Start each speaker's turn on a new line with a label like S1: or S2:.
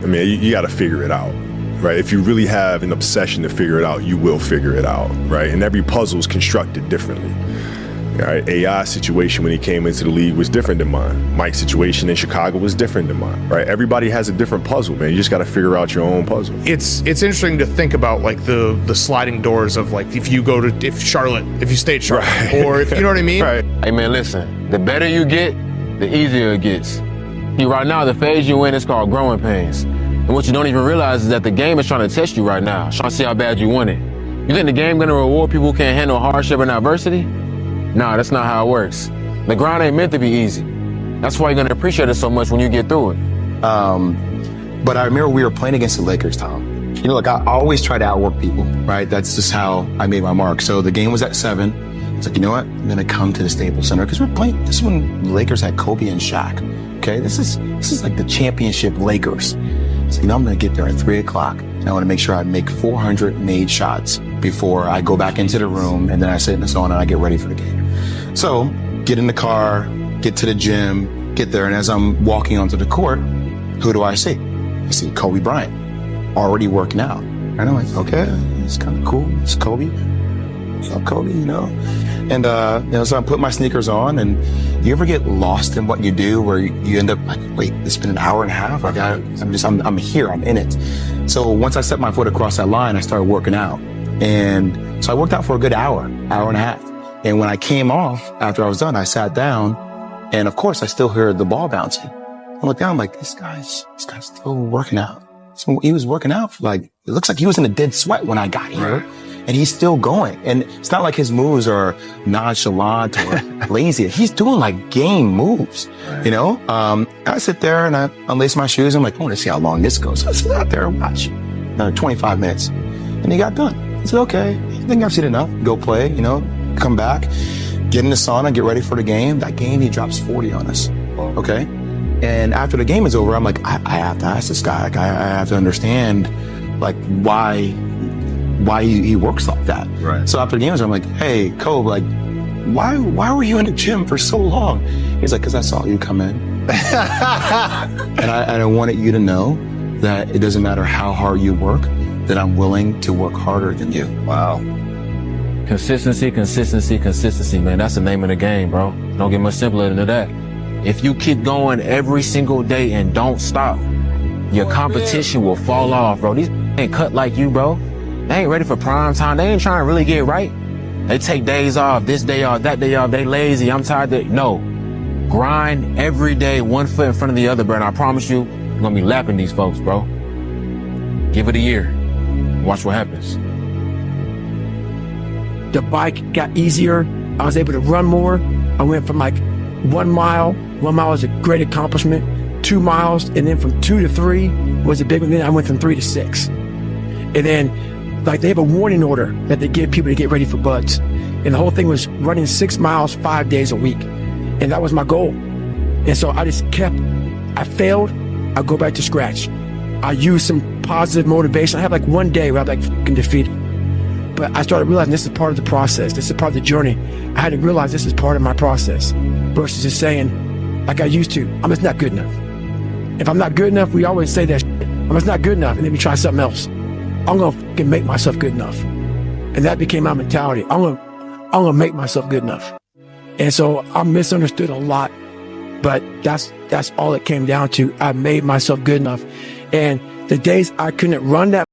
S1: mean, you got to figure it out, right? If you really have an obsession to figure it out, you will figure it out, right? And every puzzle is constructed differently. Right? AI's situation when he came into the league was different than mine. Mike's situation in Chicago was different than mine, right? Everybody has a different puzzle, man. You just got to figure out your own puzzle.
S2: It's interesting to think about like the sliding doors of like if you stayed Charlotte, right. Or if you know what I mean.
S3: Right. Hey man, listen, the better you get, the easier it gets. See, right now the phase you in is called growing pains. And what you don't even realize is that the game is trying to test you right now, trying to see how bad you want it. You think the game gonna reward people who can't handle hardship and adversity? Nah, that's not how it works. The grind ain't meant to be easy. That's why you're gonna appreciate it so much when you get through it.
S4: But I remember we were playing against the Lakers, Tom. You know, like I always try to outwork people, right? That's just how I made my mark. So the game was at 7. It's like, you know what? I'm gonna come to the Staples Center because we're playing. This is when the Lakers had Kobe and Shaq. Okay, this is like the championship Lakers. So you know, I'm gonna get there at 3 o'clock. And I want to make sure I make 400 made shots before I go back into the room, and then I sit in the sauna and I get ready for the game. So get in the car, get to the gym, get there, and as I'm walking onto the court, who do I see? I see Kobe Bryant already working out. And I'm like, okay, it's kind of cool. It's Kobe. What's up, Kobe? You know. And so I put my sneakers on, and you ever get lost in what you do, where you end up like, wait, it's been an hour and a half. I'm here. I'm in it. So once I set my foot across that line, I started working out. And so I worked out for a good hour and a half. And when I came off, after I was done, I sat down, and of course I still heard the ball bouncing. I looked down, I'm like, this guy's still working out. So he was working out for like, it looks like he was in a dead sweat when I got here. Right. And he's still going. And it's not like his moves are nonchalant or lazy. He's doing like game moves, right. You know? I sit there and I unlace my shoes. I'm like, I want to see how long this goes. So I sit out there and watch another 25 minutes. And he got done. I said, okay, I think I've seen enough. Go play, you know, come back, get in the sauna, get ready for the game. That game, he drops 40 on us. Okay? And after the game is over, I'm like, I have to ask this guy. Like, I have to understand, like, why he works like that. Right. So after the game, I'm like, hey, Kobe, like, why were you in the gym for so long? He's like, because I saw you come in. and I wanted you to know that it doesn't matter how hard you work, that I'm willing to work harder than you.
S3: Wow. Consistency, man. That's the name of the game, bro. Don't get much simpler than that. If you keep going every single day and don't stop, your competition will fall off, bro. These ain't cut like you, bro. They ain't ready for prime time. They ain't trying to really get right. They take days off, this day off, that day off. They lazy. I'm tired. No. Grind every day, one foot in front of the other, bro. And I promise you, you're going to be lapping these folks, bro. Give it a year. Watch what happens.
S5: The bike got easier. I was able to run more. I went from like 1 mile. 1 mile was a great accomplishment. 2 miles. And then from 2 to 3 was a big one. Then I went from 3 to 6. And then like they have a warning order that they give people to get ready for buds. And the whole thing was running 6 miles 5 days a week. And that was my goal. And so I just I failed. I go back to scratch. I use some positive motivation. I have like one day where I'm like fucking defeated. But I started realizing this is part of the process. This is part of the journey. I had to realize this is part of my process versus just saying, like I used to, I'm just not good enough. If I'm not good enough, we always say that shit. I'm just not good enough, and then we try something else. I'm gonna fucking make myself good enough. And that became my mentality. I'm gonna make myself good enough. And so I'm misunderstood a lot, but that's all it came down to. I made myself good enough. And the days I couldn't run that